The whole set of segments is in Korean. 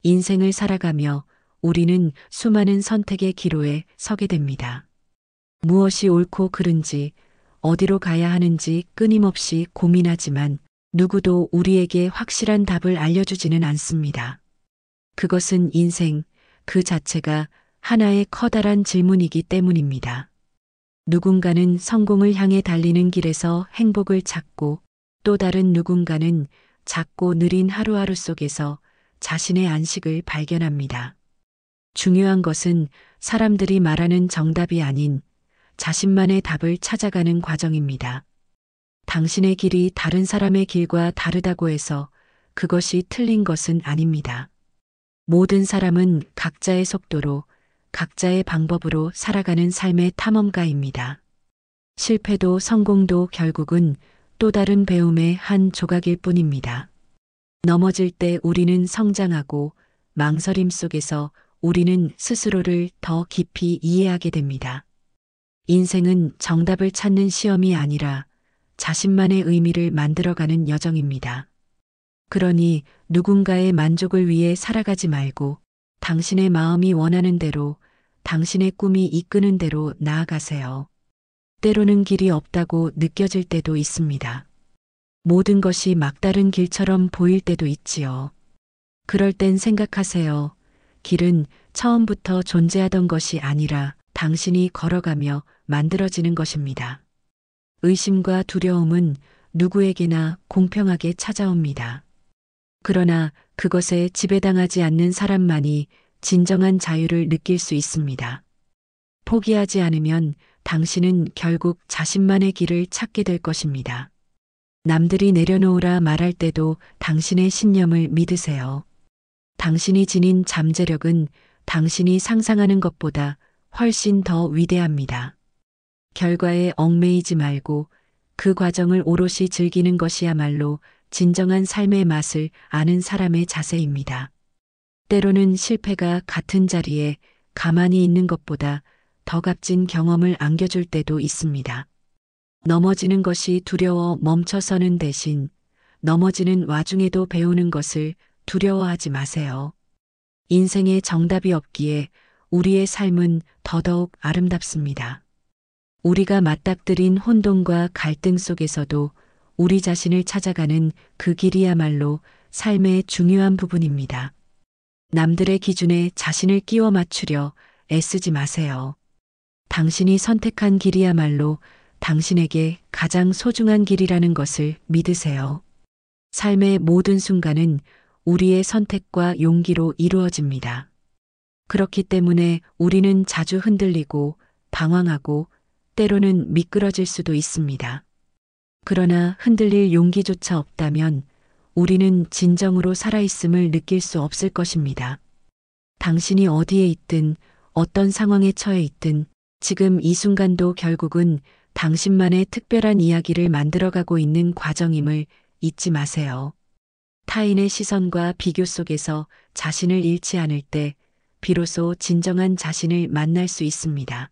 인생을 살아가며 우리는 수많은 선택의 기로에 서게 됩니다. 무엇이 옳고 그른지, 어디로 가야 하는지 끊임없이 고민하지만 누구도 우리에게 확실한 답을 알려주지는 않습니다. 그것은 인생 그 자체가 하나의 커다란 질문이기 때문입니다. 누군가는 성공을 향해 달리는 길에서 행복을 찾고 또 다른 누군가는 작고 느린 하루하루 속에서 자신의 안식을 발견합니다. 중요한 것은 사람들이 말하는 정답이 아닌 자신만의 답을 찾아가는 과정입니다. 당신의 길이 다른 사람의 길과 다르다고 해서 그것이 틀린 것은 아닙니다. 모든 사람은 각자의 속도로, 각자의 방법으로 살아가는 삶의 탐험가입니다. 실패도 성공도 결국은 또 다른 배움의 한 조각일 뿐입니다. 넘어질 때 우리는 성장하고 망설임 속에서 우리는 스스로를 더 깊이 이해하게 됩니다. 인생은 정답을 찾는 시험이 아니라 자신만의 의미를 만들어가는 여정입니다. 그러니 누군가의 만족을 위해 살아가지 말고 당신의 마음이 원하는 대로, 당신의 꿈이 이끄는 대로 나아가세요. 때로는 길이 없다고 느껴질 때도 있습니다. 모든 것이 막다른 길처럼 보일 때도 있지요. 그럴 땐 생각하세요. 길은 처음부터 존재하던 것이 아니라 당신이 걸어가며 만들어지는 것입니다. 의심과 두려움은 누구에게나 공평하게 찾아옵니다. 그러나 그것에 지배당하지 않는 사람만이 진정한 자유를 느낄 수 있습니다. 포기하지 않으면 당신은 결국 자신만의 길을 찾게 될 것입니다. 남들이 내려놓으라 말할 때도 당신의 신념을 믿으세요. 당신이 지닌 잠재력은 당신이 상상하는 것보다 훨씬 더 위대합니다. 결과에 얽매이지 말고 그 과정을 오롯이 즐기는 것이야말로 진정한 삶의 맛을 아는 사람의 자세입니다. 때로는 실패가 같은 자리에 가만히 있는 것보다 더 값진 경험을 안겨줄 때도 있습니다. 넘어지는 것이 두려워 멈춰서는 대신 넘어지는 와중에도 배우는 것을 두려워하지 마세요. 인생에 정답이 없기에 우리의 삶은 더더욱 아름답습니다. 우리가 맞닥뜨린 혼돈과 갈등 속에서도 우리 자신을 찾아가는 그 길이야말로 삶의 중요한 부분입니다. 남들의 기준에 자신을 끼워 맞추려 애쓰지 마세요. 당신이 선택한 길이야말로 당신에게 가장 소중한 길이라는 것을 믿으세요. 삶의 모든 순간은 우리의 선택과 용기로 이루어집니다. 그렇기 때문에 우리는 자주 흔들리고 방황하고 때로는 미끄러질 수도 있습니다. 그러나 흔들릴 용기조차 없다면 우리는 진정으로 살아있음을 느낄 수 없을 것입니다. 당신이 어디에 있든 어떤 상황에 처해 있든 지금 이 순간도 결국은 당신만의 특별한 이야기를 만들어가고 있는 과정임을 잊지 마세요. 타인의 시선과 비교 속에서 자신을 잃지 않을 때 비로소 진정한 자신을 만날 수 있습니다.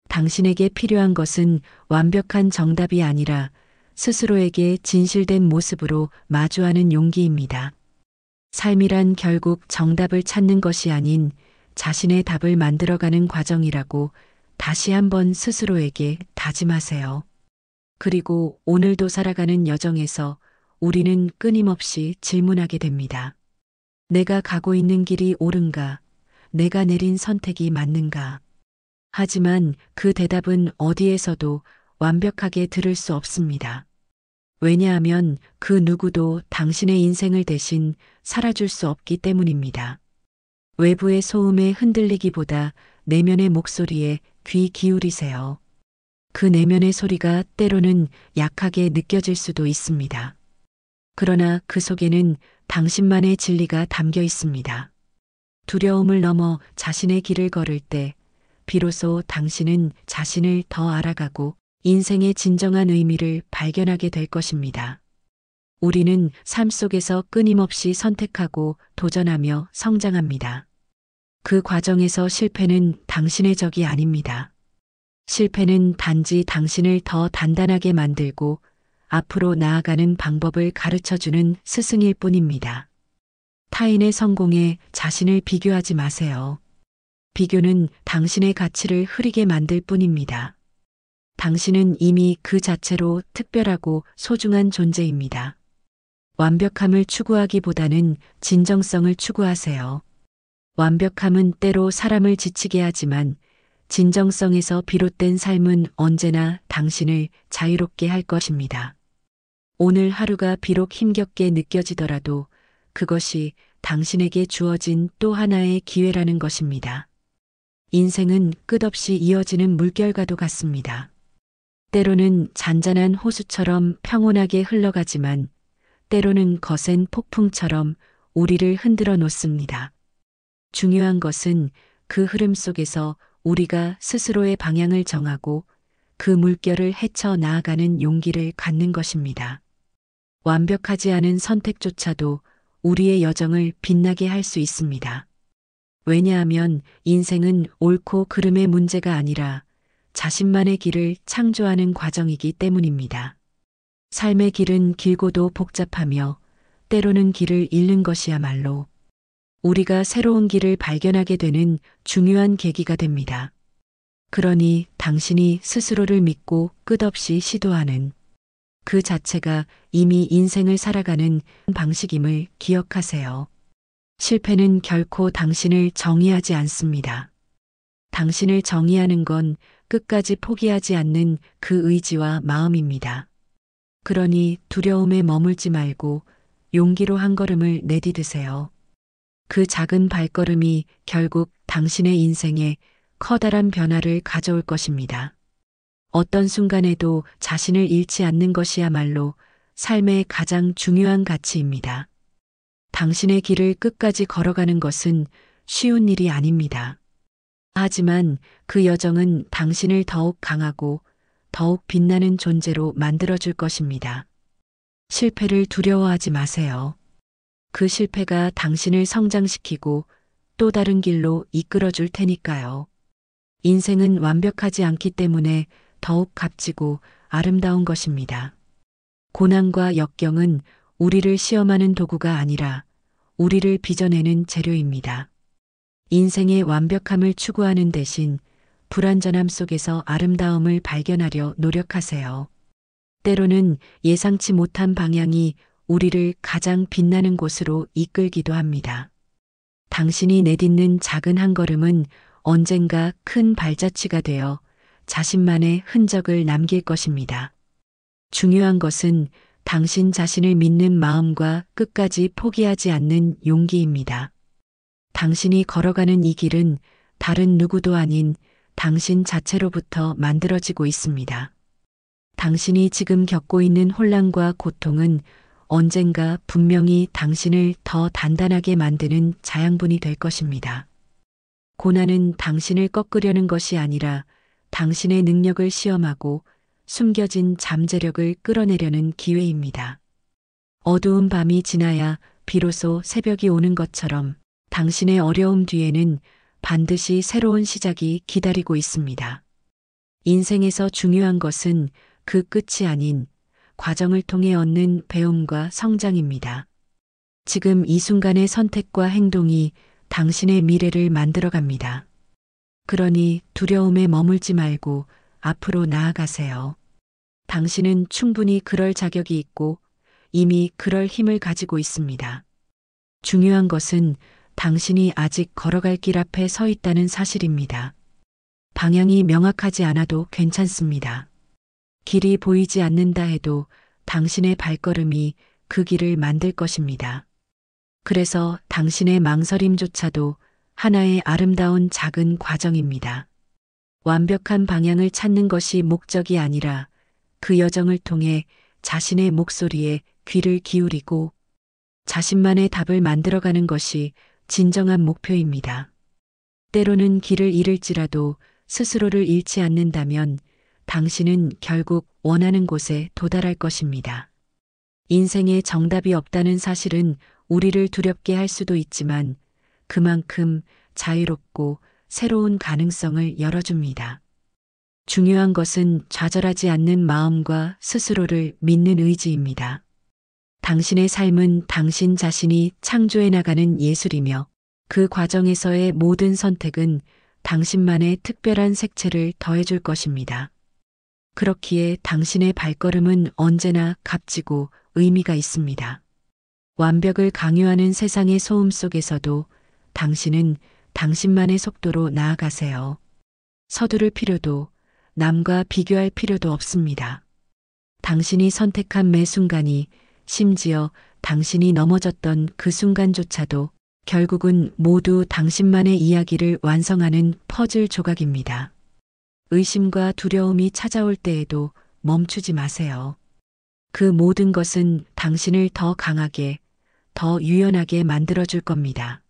당신에게 필요한 것은 완벽한 정답이 아니라 스스로에게 진실된 모습으로 마주하는 용기입니다. 삶이란 결국 정답을 찾는 것이 아닌 자신의 답을 만들어가는 과정이라고 다시 한번 스스로에게 다짐하세요. 그리고 오늘도 살아가는 여정에서 우리는 끊임없이 질문하게 됩니다. 내가 가고 있는 길이 옳은가? 내가 내린 선택이 맞는가? 하지만 그 대답은 어디에서도 완벽하게 들을 수 없습니다. 왜냐하면 그 누구도 당신의 인생을 대신 살아줄 수 없기 때문입니다. 외부의 소음에 흔들리기보다 내면의 목소리에 귀 기울이세요. 그 내면의 소리가 때로는 약하게 느껴질 수도 있습니다. 그러나 그 속에는 당신만의 진리가 담겨 있습니다. 두려움을 넘어 자신의 길을 걸을 때 비로소 당신은 자신을 더 알아가고 인생의 진정한 의미를 발견하게 될 것입니다. 우리는 삶 속에서 끊임없이 선택하고 도전하며 성장합니다. 그 과정에서 실패는 당신의 적이 아닙니다. 실패는 단지 당신을 더 단단하게 만들고 앞으로 나아가는 방법을 가르쳐주는 스승일 뿐입니다. 타인의 성공에 자신을 비교하지 마세요. 비교는 당신의 가치를 흐리게 만들 뿐입니다. 당신은 이미 그 자체로 특별하고 소중한 존재입니다. 완벽함을 추구하기보다는 진정성을 추구하세요. 완벽함은 때로 사람을 지치게 하지만 진정성에서 비롯된 삶은 언제나 당신을 자유롭게 할 것입니다. 오늘 하루가 비록 힘겹게 느껴지더라도 그것이 당신에게 주어진 또 하나의 기회라는 것입니다. 인생은 끝없이 이어지는 물결과도 같습니다. 때로는 잔잔한 호수처럼 평온하게 흘러가지만 때로는 거센 폭풍처럼 우리를 흔들어 놓습니다. 중요한 것은 그 흐름 속에서 우리가 스스로의 방향을 정하고 그 물결을 헤쳐 나아가는 용기를 갖는 것입니다. 완벽하지 않은 선택조차도 우리의 여정을 빛나게 할 수 있습니다. 왜냐하면 인생은 옳고 그름의 문제가 아니라 자신만의 길을 창조하는 과정이기 때문입니다. 삶의 길은 길고도 복잡하며 때로는 길을 잃는 것이야말로 우리가 새로운 길을 발견하게 되는 중요한 계기가 됩니다. 그러니 당신이 스스로를 믿고 끝없이 시도하는 그 자체가 이미 인생을 살아가는 방식임을 기억하세요. 실패는 결코 당신을 정의하지 않습니다. 당신을 정의하는 건 끝까지 포기하지 않는 그 의지와 마음입니다. 그러니 두려움에 머물지 말고 용기로 한 걸음을 내디드세요. 그 작은 발걸음이 결국 당신의 인생에 커다란 변화를 가져올 것입니다. 어떤 순간에도 자신을 잃지 않는 것이야말로 삶의 가장 중요한 가치입니다. 당신의 길을 끝까지 걸어가는 것은 쉬운 일이 아닙니다. 하지만 그 여정은 당신을 더욱 강하고 더욱 빛나는 존재로 만들어줄 것입니다. 실패를 두려워하지 마세요. 그 실패가 당신을 성장시키고 또 다른 길로 이끌어 줄 테니까요. 인생은 완벽하지 않기 때문에 더욱 값지고 아름다운 것입니다. 고난과 역경은 우리를 시험하는 도구가 아니라 우리를 빚어내는 재료입니다. 인생의 완벽함을 추구하는 대신 불완전함 속에서 아름다움을 발견하려 노력하세요. 때로는 예상치 못한 방향이 우리를 가장 빛나는 곳으로 이끌기도 합니다. 당신이 내딛는 작은 한 걸음은 언젠가 큰 발자취가 되어 자신만의 흔적을 남길 것입니다. 중요한 것은 당신 자신을 믿는 마음과 끝까지 포기하지 않는 용기입니다. 당신이 걸어가는 이 길은 다른 누구도 아닌 당신 자체로부터 만들어지고 있습니다. 당신이 지금 겪고 있는 혼란과 고통은 언젠가 분명히 당신을 더 단단하게 만드는 자양분이 될 것입니다. 고난은 당신을 꺾으려는 것이 아니라 당신의 능력을 시험하고 숨겨진 잠재력을 끌어내려는 기회입니다. 어두운 밤이 지나야 비로소 새벽이 오는 것처럼 당신의 어려움 뒤에는 반드시 새로운 시작이 기다리고 있습니다. 인생에서 중요한 것은 그 끝이 아닌 과정을 통해 얻는 배움과 성장입니다. 지금 이 순간의 선택과 행동이 당신의 미래를 만들어갑니다. 그러니 두려움에 머물지 말고 앞으로 나아가세요. 당신은 충분히 그럴 자격이 있고 이미 그럴 힘을 가지고 있습니다. 중요한 것은 당신이 아직 걸어갈 길 앞에 서 있다는 사실입니다. 방향이 명확하지 않아도 괜찮습니다. 길이 보이지 않는다 해도 당신의 발걸음이 그 길을 만들 것입니다. 그래서 당신의 망설임조차도 하나의 아름다운 작은 과정입니다. 완벽한 방향을 찾는 것이 목적이 아니라 그 여정을 통해 자신의 목소리에 귀를 기울이고 자신만의 답을 만들어가는 것이 진정한 목표입니다. 때로는 길을 잃을지라도 스스로를 잃지 않는다면 당신은 결국 원하는 곳에 도달할 것입니다. 인생에 정답이 없다는 사실은 우리를 두렵게 할 수도 있지만 그만큼 자유롭고 새로운 가능성을 열어줍니다. 중요한 것은 좌절하지 않는 마음과 스스로를 믿는 의지입니다. 당신의 삶은 당신 자신이 창조해 나가는 예술이며 그 과정에서의 모든 선택은 당신만의 특별한 색채를 더해줄 것입니다. 그렇기에 당신의 발걸음은 언제나 값지고 의미가 있습니다. 완벽을 강요하는 세상의 소음 속에서도 당신은 당신만의 속도로 나아가세요. 서두를 필요도 남과 비교할 필요도 없습니다. 당신이 선택한 매 순간이 심지어 당신이 넘어졌던 그 순간조차도 결국은 모두 당신만의 이야기를 완성하는 퍼즐 조각입니다. 의심과 두려움이 찾아올 때에도 멈추지 마세요. 그 모든 것은 당신을 더 강하게, 더 유연하게 만들어줄 겁니다.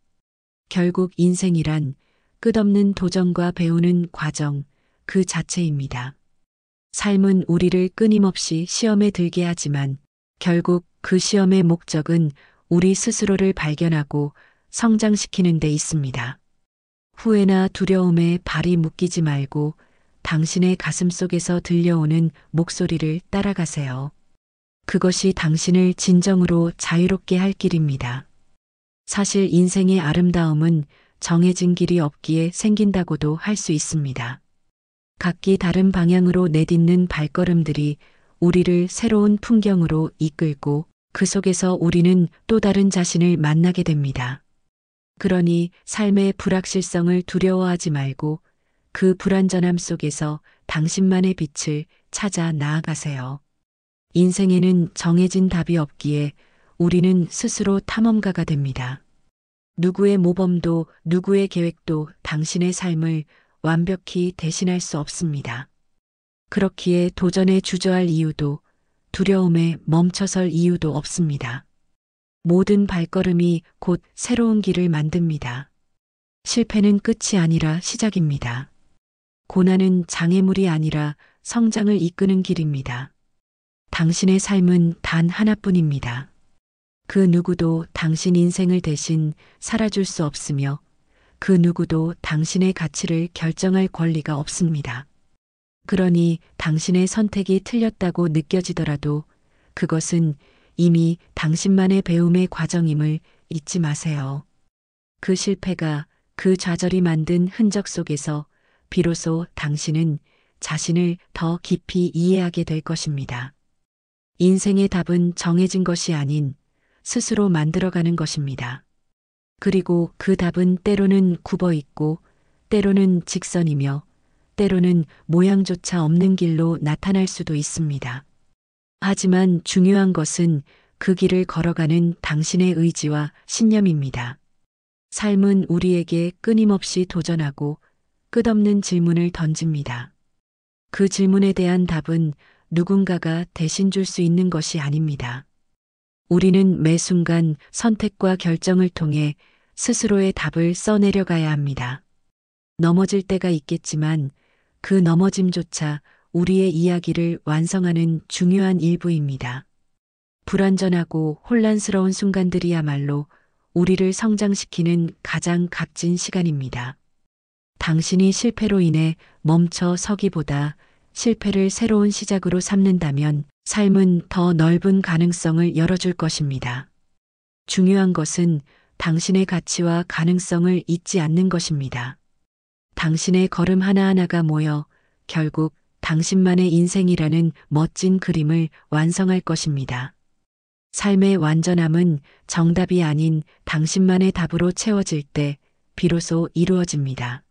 결국 인생이란 끝없는 도전과 배우는 과정 그 자체입니다. 삶은 우리를 끊임없이 시험에 들게 하지만 결국 그 시험의 목적은 우리 스스로를 발견하고 성장시키는 데 있습니다. 후회나 두려움에 발이 묶이지 말고 당신의 가슴 속에서 들려오는 목소리를 따라가세요. 그것이 당신을 진정으로 자유롭게 할 길입니다. 사실 인생의 아름다움은 정해진 길이 없기에 생긴다고도 할 수 있습니다. 각기 다른 방향으로 내딛는 발걸음들이 우리를 새로운 풍경으로 이끌고 그 속에서 우리는 또 다른 자신을 만나게 됩니다. 그러니 삶의 불확실성을 두려워하지 말고 그 불완전함 속에서 당신만의 빛을 찾아 나아가세요. 인생에는 정해진 답이 없기에 우리는 스스로 탐험가가 됩니다. 누구의 모범도 누구의 계획도 당신의 삶을 완벽히 대신할 수 없습니다. 그렇기에 도전에 주저할 이유도 두려움에 멈춰설 이유도 없습니다. 모든 발걸음이 곧 새로운 길을 만듭니다. 실패는 끝이 아니라 시작입니다. 고난은 장애물이 아니라 성장을 이끄는 길입니다. 당신의 삶은 단 하나뿐입니다. 그 누구도 당신 인생을 대신 살아줄 수 없으며 그 누구도 당신의 가치를 결정할 권리가 없습니다. 그러니 당신의 선택이 틀렸다고 느껴지더라도 그것은 이미 당신만의 배움의 과정임을 잊지 마세요. 그 실패가 그 좌절이 만든 흔적 속에서 비로소 당신은 자신을 더 깊이 이해하게 될 것입니다. 인생의 답은 정해진 것이 아닌 스스로 만들어가는 것입니다. 그리고 그 답은 때로는 굽어 있고 때로는 직선이며 때로는 모양조차 없는 길로 나타날 수도 있습니다. 하지만 중요한 것은 그 길을 걸어가는 당신의 의지와 신념입니다. 삶은 우리에게 끊임없이 도전하고 끝없는 질문을 던집니다. 그 질문에 대한 답은 누군가가 대신 줄 수 있는 것이 아닙니다. 우리는 매 순간 선택과 결정을 통해 스스로의 답을 써내려가야 합니다. 넘어질 때가 있겠지만 그 넘어짐조차 우리의 이야기를 완성하는 중요한 일부입니다. 불완전하고 혼란스러운 순간들이야말로 우리를 성장시키는 가장 값진 시간입니다. 당신이 실패로 인해 멈춰 서기보다 실패를 새로운 시작으로 삼는다면 삶은 더 넓은 가능성을 열어줄 것입니다. 중요한 것은 당신의 가치와 가능성을 잊지 않는 것입니다. 당신의 걸음 하나하나가 모여 결국 당신만의 인생이라는 멋진 그림을 완성할 것입니다. 삶의 완전함은 정답이 아닌 당신만의 답으로 채워질 때 비로소 이루어집니다.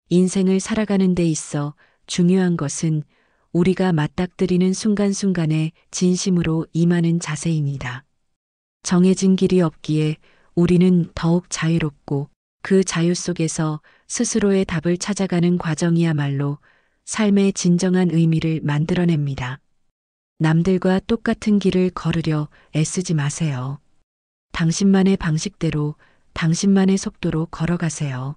인생을 살아가는 데 있어 중요한 것은 우리가 맞닥뜨리는 순간순간에 진심으로 임하는 자세입니다. 정해진 길이 없기에 우리는 더욱 자유롭고 그 자유 속에서 스스로의 답을 찾아가는 과정이야말로 삶의 진정한 의미를 만들어냅니다. 남들과 똑같은 길을 걸으려 애쓰지 마세요. 당신만의 방식대로 당신만의 속도로 걸어가세요.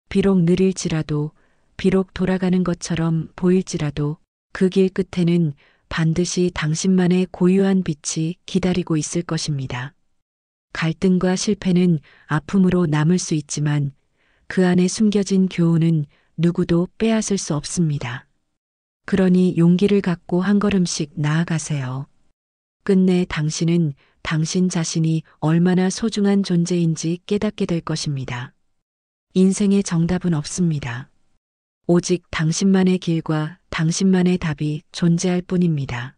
비록 느릴지라도 비록 돌아가는 것처럼 보일지라도 그 길 끝에는 반드시 당신만의 고유한 빛이 기다리고 있을 것입니다. 갈등과 실패는 아픔으로 남을 수 있지만 그 안에 숨겨진 교훈은 누구도 빼앗을 수 없습니다. 그러니 용기를 갖고 한 걸음씩 나아가세요. 끝내 당신은 당신 자신이 얼마나 소중한 존재인지 깨닫게 될 것입니다. 인생의 정답은 없습니다. 오직 당신만의 길과 당신만의 답이 존재할 뿐입니다.